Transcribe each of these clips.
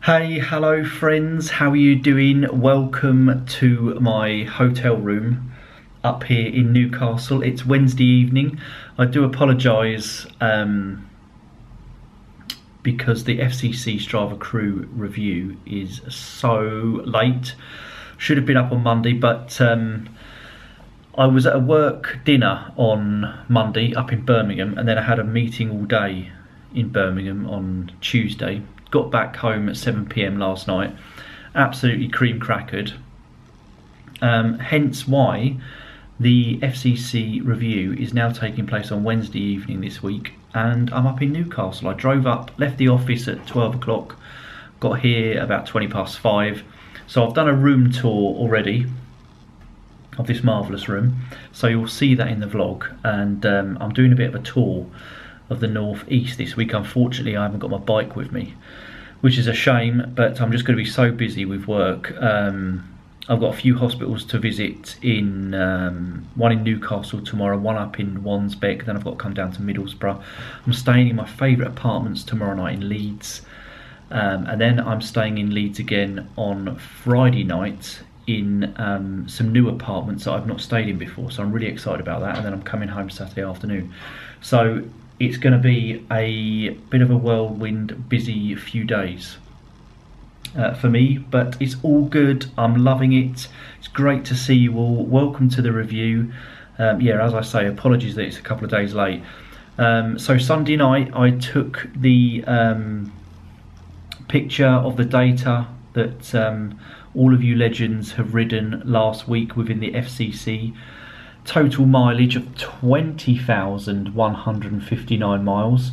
Hey, hello friends, how are you doing? Welcome to my hotel room up here in Newcastle. It's Wednesday evening. I do apologise because the FCC Strava crew review is so late. Should have been up on Monday, but I was at a work dinner on Monday up in Birmingham, and then I had a meeting all day in Birmingham on Tuesday. Got back home at 7 PM last night, absolutely cream crackered. Hence why the FCC review is now taking place on Wednesday evening this week, and I'm up in Newcastle. I drove up, left the office at 12 o'clock, got here about 20 past 5. So I've done a room tour already of this marvellous room, so you'll see that in the vlog. And I'm doing a bit of a tour of the northeast this week. Unfortunately, I haven't got my bike with me, which is a shame, but I'm just going to be so busy with work. I've got a few hospitals to visit, in one in Newcastle tomorrow, one up in Wansbeck, then I've got to come down to Middlesbrough. I'm staying in my favourite apartments tomorrow night in Leeds, and then I'm staying in Leeds again on Friday night in some new apartments that I've not stayed in before, so I'm really excited about that. And then I'm coming home Saturday afternoon. So it's going to be a bit of a whirlwind, busy few days for me, but it's all good. I'm loving it. It's great to see you all. Welcome to the review. Yeah, as I say, apologies that it's a couple of days late. So Sunday night I took the picture of the data that all of you legends have ridden last week within the FCC. Total mileage of 20,159 miles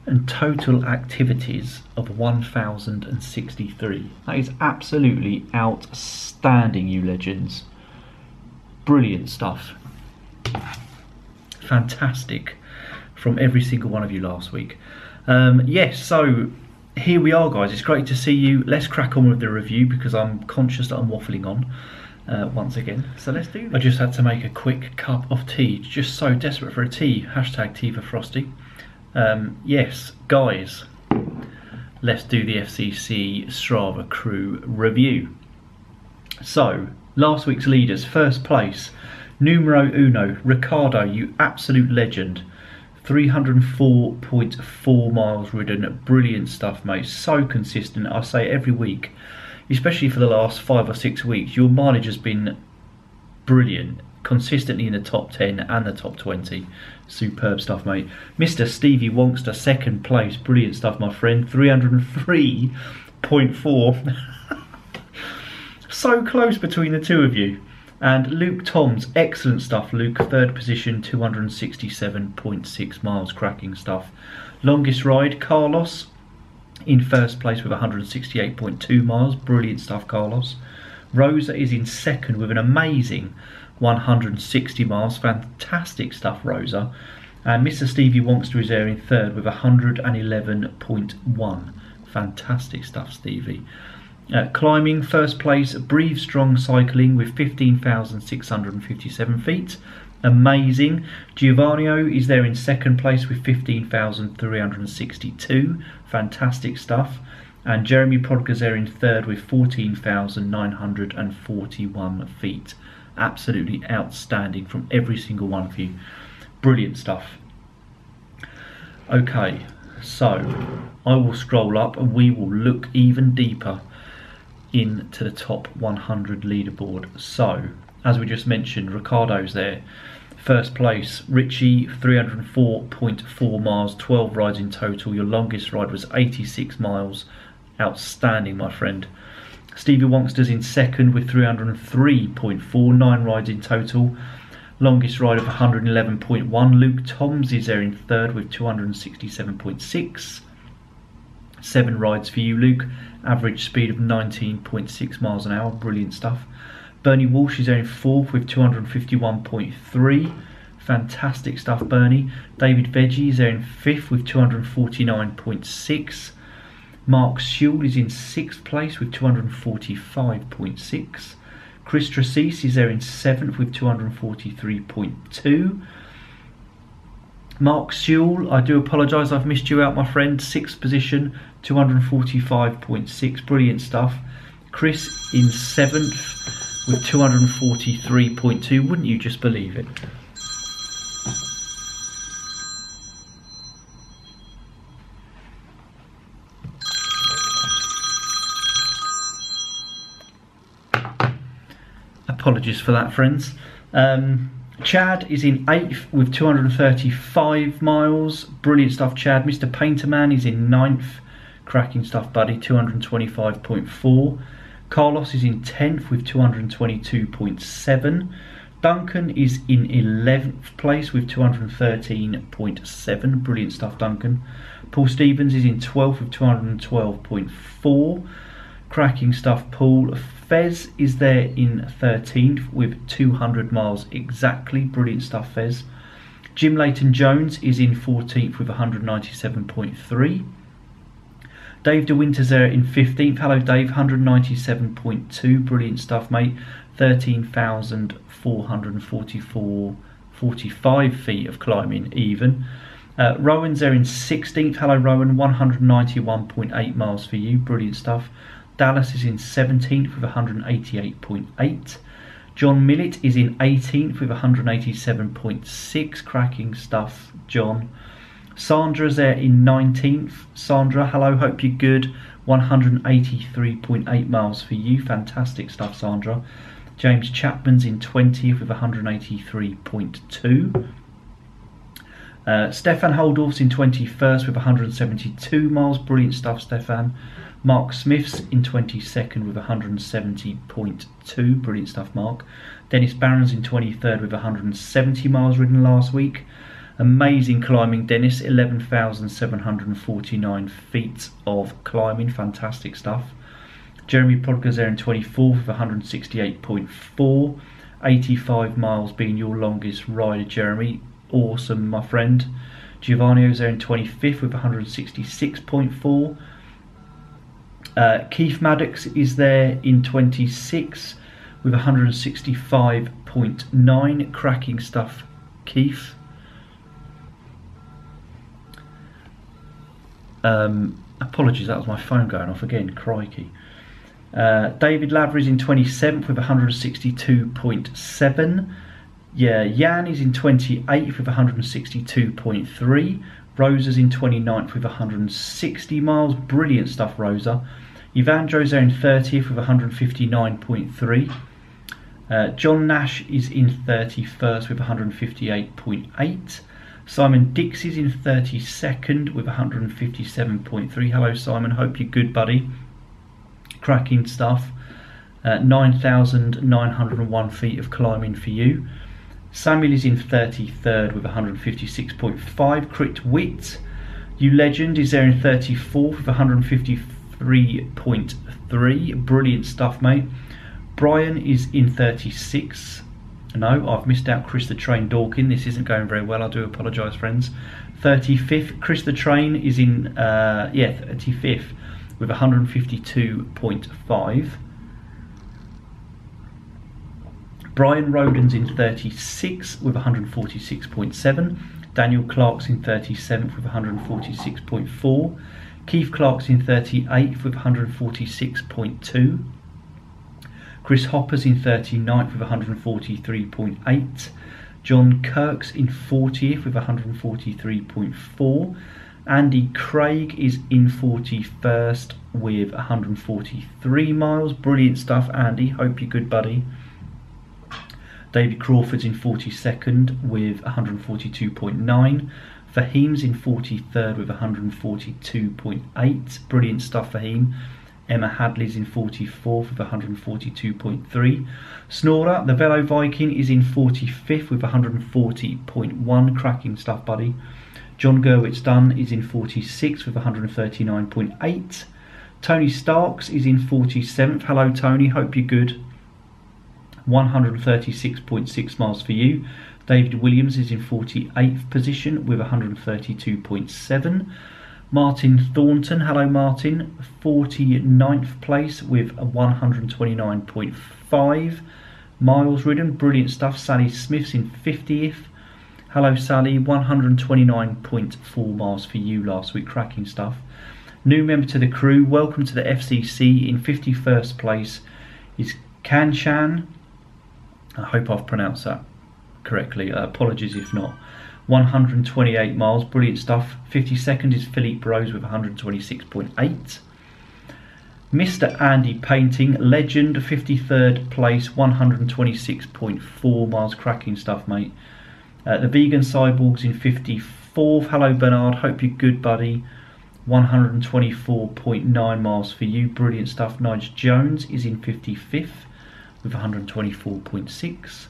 and total activities of 1,063. That is absolutely outstanding, you legends. Brilliant stuff. Fantastic from every single one of you last week. Yes, so here we are, guys. It's great to see you. Let's crack on with the review because I'm conscious that I'm waffling on once again. So let's do this. I just had to make a quick cup of tea. Just so desperate for a tea. Hashtag tea for Frosty. Yes, guys, let's do the FCC Strava crew review. So, last week's leaders, first place, numero uno, Ricardo, you absolute legend. 304.4 miles ridden. Brilliant stuff, mate. So consistent. I say every week, especially for the last 5 or 6 weeks, your mileage has been brilliant, consistently in the top 10 and the top 20. Superb stuff, mate. Mr. Stevie Wonkster, second place. Brilliant stuff, my friend. 303.4. So close between the two of you. And Luke Toms, excellent stuff, Luke. Third position, 267.6 miles. Cracking stuff. Longest ride, Carlos, in first place with 168.2 miles. Brilliant stuff, Carlos. Rosa is in second with an amazing 160 miles. Fantastic stuff, Rosa. And Mr. Stevie Wonkster is there in third with 111.1. Fantastic stuff, Stevie. Climbing, first place, Breathe Strong Cycling with 15,657 feet. Amazing. Giovanni is there in second place with 15,362. Fantastic stuff. And Jeremy Prodka's there in third with 14,941 feet. Absolutely outstanding from every single one of you. Brilliant stuff. Okay, so I will scroll up and we will look even deeper into the top 100 leaderboard. So, as we just mentioned, Ricardo's there. First place, Richie, 304.4 miles, 12 rides in total. Your longest ride was 86 miles. Outstanding, my friend. Stevie Wonkster's in second with 303.4, 9 rides in total. Longest ride of 111.1. Luke Toms is there in third with 267.6. 7 rides for you, Luke. Average speed of 19.6 miles an hour. Brilliant stuff. Bernie Walsh is there in fourth with 251.3. Fantastic stuff, Bernie. David Veggie is there in fifth with 249.6. Mark Sewell is in sixth place with 245.6. Chris Tracese is there in seventh with 243.2. Mark Sewell, I do apologise, I've missed you out, my friend. 6th position, 245.6, brilliant stuff. Chris in 7th with 243.2, wouldn't you just believe it? Apologies for that, friends. Chad is in 8th with 235 miles. Brilliant stuff, Chad. Mr. Painterman is in 9th. Cracking stuff, buddy. 225.4. Carlos is in 10th with 222.7. Duncan is in 11th place with 213.7. Brilliant stuff, Duncan. Paul Stevens is in 12th with 212.4. Cracking stuff, Paul. Fez is there in 13th with 200 miles exactly. Brilliant stuff, Fez. Jim Leighton-Jones is in 14th with 197.3. Dave De Winter's there in 15th. Hello, Dave. 197.2. Brilliant stuff, mate. 13,445 feet of climbing even. Rowan's there in 16th. Hello, Rowan. 191.8 miles for you. Brilliant stuff. Dallas is in 17th with 188.8. John Millett is in 18th with 187.6. Cracking stuff, John. Sandra's there in 19th. Sandra, hello, hope you're good. 183.8 miles for you. Fantastic stuff, Sandra. James Chapman's in 20th with 183.2. Stefan Holdorf's in 21st with 172 miles. Brilliant stuff, Stefan. Mark Smith's in 22nd with 170.2. Brilliant stuff, Mark. Dennis Barron's in 23rd with 170 miles ridden last week. Amazing climbing, Dennis. 11,749 feet of climbing. Fantastic stuff. Jeremy Podger's there in 24th with 168.4. 85 miles being your longest ride, Jeremy. Awesome, my friend. Giovanni's there in 25th with 166.4. Keith Maddox is there in 26 with 165.9. Cracking stuff, Keith. Apologies, that was my phone going off again. Crikey. David Lavery's in 27th with 162.7. Yeah, Jan is in 28th with 162.3. Rosa's in 29th with 160 miles. Brilliant stuff, Rosa. Evandro's there in 30th with 159.3. John Nash is in 31st with 158.8. Simon Dix is in 32nd with 157.3. Hello, Simon. Hope you're good, buddy. Cracking stuff. 9,901 feet of climbing for you. Samuel is in 33rd with 156.5. Crit Wit, you legend, is there in 34th with 153.3. Brilliant stuff, mate. Brian is in 36. No, I've missed out Chris the Train Dorkin. This isn't going very well. I do apologise, friends. 35th. Chris the Train is in 35th with 152.5. Brian Roden's in 36 with 146.7. Daniel Clark's in 37th with 146.4. Keith Clark's in 38th with 146.2. Chris Hopper's in 39th with 143.8. John Kirk's in 40th with 143.4. Andy Craig is in 41st with 143 miles. Brilliant stuff, Andy. Hope you're good, buddy. David Crawford's in 42nd with 142.9. Fahim's in 43rd with 142.8. Brilliant stuff, Fahim. Emma Hadley's in 44th with 142.3. Snorer, the Velo Viking, is in 45th with 140.1. Cracking stuff, buddy. John Gerwitz Dunn is in 46th with 139.8. Tony Starks is in 47th. Hello, Tony. Hope you're good. 136.6 miles for you. David Williams is in 48th position with 132.7. Martin Thornton, hello Martin, 49th place with 129.5 miles ridden. Brilliant stuff. Sally Smith's in 50th. Hello Sally, 129.4 miles for you last week, cracking stuff. New member to the crew, welcome to the FCC. In 51st place is Kanchan. I hope I've pronounced that correctly, apologies if not. 128 miles, brilliant stuff. 52nd is Philippe Rose with 126.8. Mr. Andy Painting, legend, 53rd place, 126.4 miles, cracking stuff, mate. The Vegan Cyborg's in 54th. Hello Bernard, hope you're good, buddy. 124.9 miles for you, brilliant stuff. Nigel Jones is in 55th with 124.6.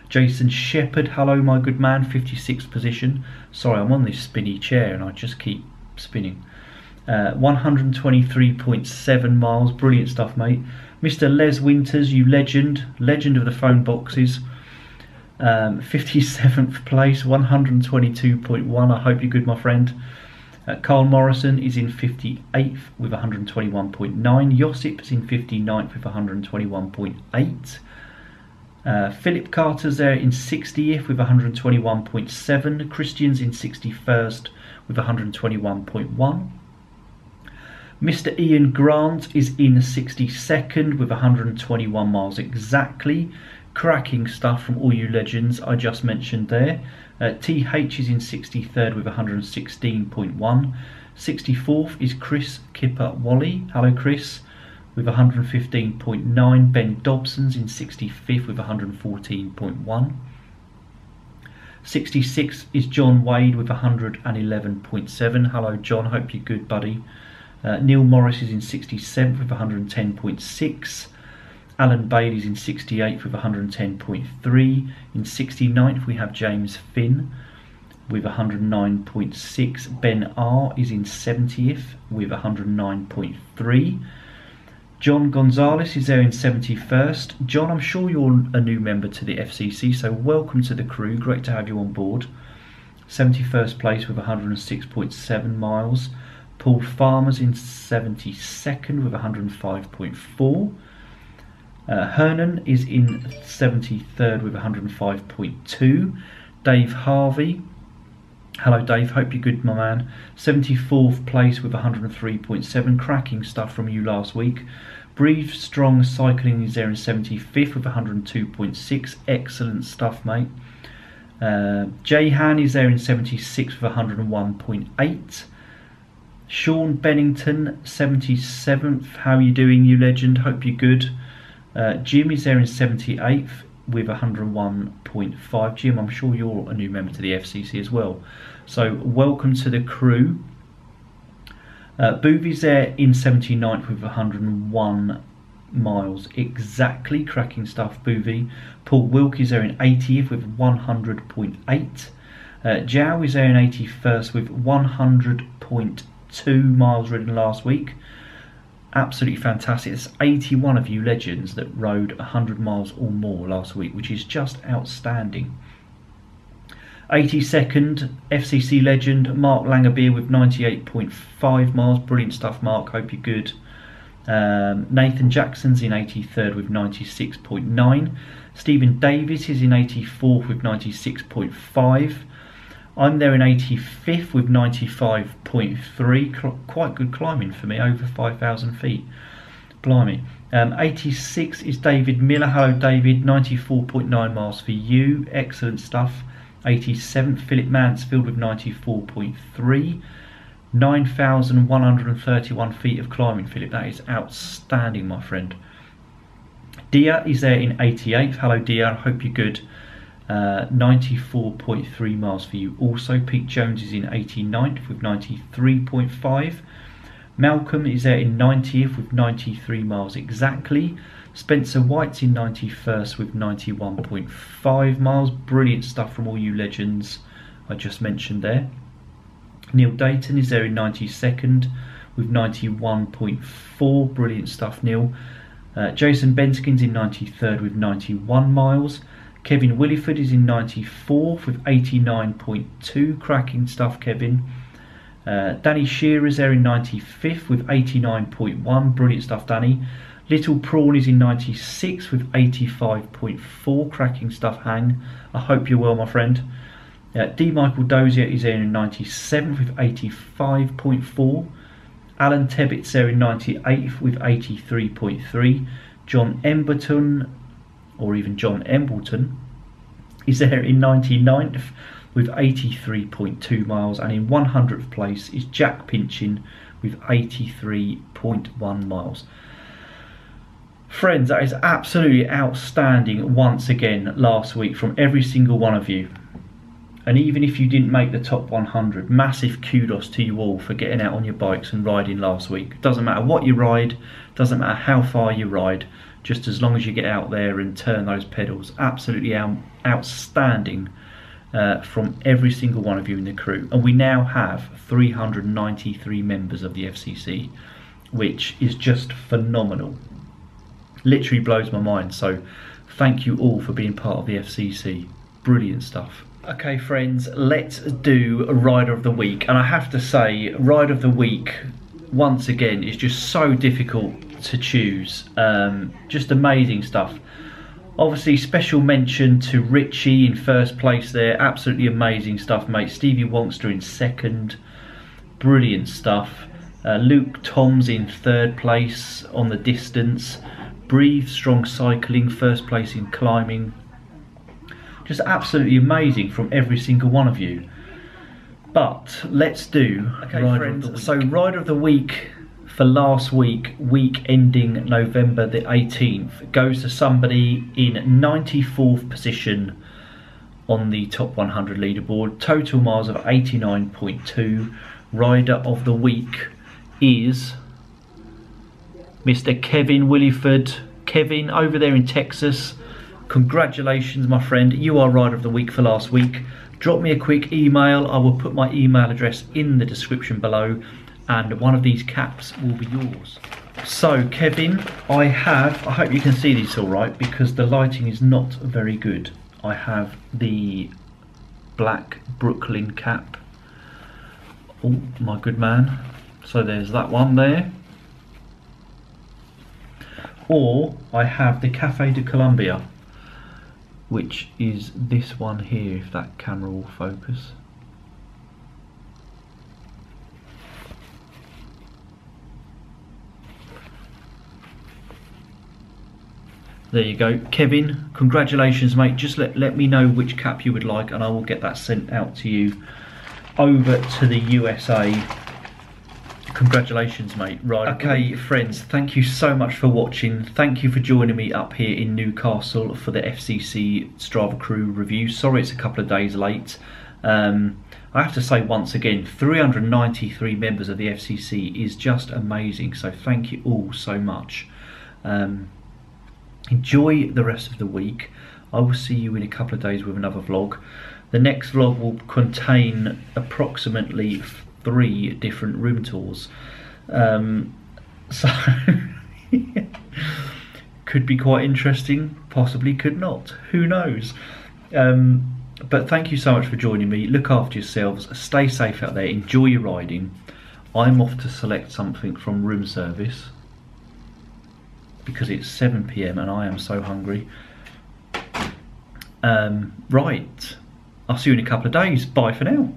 Jason Shepherd, hello my good man, 56th position. Sorry, I'm on this spinny chair and I just keep spinning. 123.7 miles, brilliant stuff, mate. Mr. Les Winters, you legend of the phone boxes. 57th place, 122.1. I hope you're good, my friend. Carl Morrison is in 58th with 121.9. Josip is in 59th with 121.8. Philip Carter's there in 60th with 121.7. Christian's in 61st with 121.1. Mr. Ian Grant is in 62nd with 121 miles exactly. Cracking stuff from all you legends I just mentioned there. TH is in 63rd with 116.1. 64th is Chris Kipper Wally. Hello Chris, with 115.9. Ben Dobson's in 65th with 114.1. 66th is John Wade with 111.7. Hello John, hope you're good, buddy. Neil Morris is in 67th with 110.6. Alan Bailey's in 68th with 110.3. In 69th we have James Finn with 109.6. Ben R is in 70th with 109.3. John Gonzalez is there in 71st. John, I'm sure you're a new member to the FCC, so welcome to the crew, great to have you on board. 71st place with 106.7 miles. Paul Farmer's in 72nd with 105.4. Hernan is in 73rd with 105.2. Dave Harvey, hello Dave, hope you're good, my man. 74th place with 103.7, cracking stuff from you last week. Breathe Strong Cycling is there in 75th with 102.6, excellent stuff, mate. Jayhan is there in 76th with 101.8. Sean Bennington, 77th, how are you doing, you legend, hope you're good. Jim is there in 78th with 101.5. Jim, I'm sure you're a new member to the FCC as well, so welcome to the crew. Boovy's there in 79th with 101 miles exactly, cracking stuff, Boovy. Paul Wilk is there in 80th with 100.8. Jow is there in 81st with 100.2 miles ridden last week. Absolutely fantastic. It's 81 of you legends that rode 100 miles or more last week, which is just outstanding. 82nd FCC legend Mark Langerbeer with 98.5 miles. Brilliant stuff, Mark, hope you're good. Nathan Jackson's in 83rd with 96.9. Stephen Davis is in 84th with 96.5. I'm there in 85th with 95.3, quite good climbing for me, over 5,000 feet, blimey. 86 is David Miller, hello David, 94.9 miles for you, excellent stuff. 87th, Philip Mansfield with 94.3, 9,131 feet of climbing, Philip, that is outstanding, my friend. Dia is there in 88th, hello Dia, I hope you're good. 94.3 miles for you also. Pete Jones is in 89th with 93.5. Malcolm is there in 90th with 93 miles exactly. Spencer White's in 91st with 91.5 miles. Brilliant stuff from all you legends I just mentioned there. Neil Dayton is there in 92nd with 91.4. Brilliant stuff, Neil. Jason Benskin's in 93rd with 91 miles. Kevin Williford is in 94th with 89.2, cracking stuff, Kevin. Danny Shearer's there in 95th with 89.1. Brilliant stuff, Danny. Little Prawn is in 96 with 85.4. Cracking stuff, Hang. I hope you're well, my friend. D. Michael Dozier is there in 97th with 85.4. Alan Tebbett's there in 98th with 83.3. John Emberton, or even John Embleton, is there in 99th with 83.2 miles, and in 100th place is Jack Pinchin with 83.1 miles. Friends, that is absolutely outstanding once again last week from every single one of you. And even if you didn't make the top 100, massive kudos to you all for getting out on your bikes and riding last week. Doesn't matter what you ride, doesn't matter how far you ride, just as long as you get out there and turn those pedals. Absolutely outstanding from every single one of you in the crew. And we now have 393 members of the FCC, which is just phenomenal. Literally blows my mind. So thank you all for being part of the FCC. Brilliant stuff. Okay friends, let's do a Rider of the Week. And I have to say, Rider of the Week, once again, is just so difficult to choose. Just amazing stuff. Obviously, special mention to Richie in first place there. Absolutely amazing stuff, mate. Stevie Wonkster in second. Brilliant stuff. Luke Toms in third place on the distance. Breathe Strong Cycling, first place in climbing. Just absolutely amazing from every single one of you. But let's do friends. So Rider of the Week for last week, week ending November the 18th, goes to somebody in 94th position on the top 100 leaderboard. Total miles of 89.2. Rider of the Week is Mr. Kevin Williford. Kevin, over there in Texas, congratulations, my friend. You are Rider of the Week for last week. Drop me a quick email. I will put my email address in the description below, and one of these caps will be yours. So, Kevin, I hope you can see this all right, because the lighting is not very good. I have the black Brooklyn cap. Oh, my good man. So there's that one there. Or I have the Cafe de Colombia, which is this one here, if that camera will focus. There you go. Kevin, congratulations, mate. Just let me know which cap you would like, and I will get that sent out to you over to the USA. Congratulations, mate. Right. Okay, friends, thank you so much for watching. Thank you for joining me up here in Newcastle for the FCC Strava Crew review. Sorry it's a couple of days late. I have to say once again, 393 members of the FCC is just amazing. So thank you all so much. Enjoy the rest of the week. I will see you in a couple of days with another vlog. The next vlog will contain approximately 3 different room tours. So could be quite interesting, possibly could not, who knows. But thank you so much for joining me. Look after yourselves, stay safe out there, enjoy your riding. I'm off to select something from room service because it's 7 PM and I am so hungry. Right, I'll see you in a couple of days. Bye for now.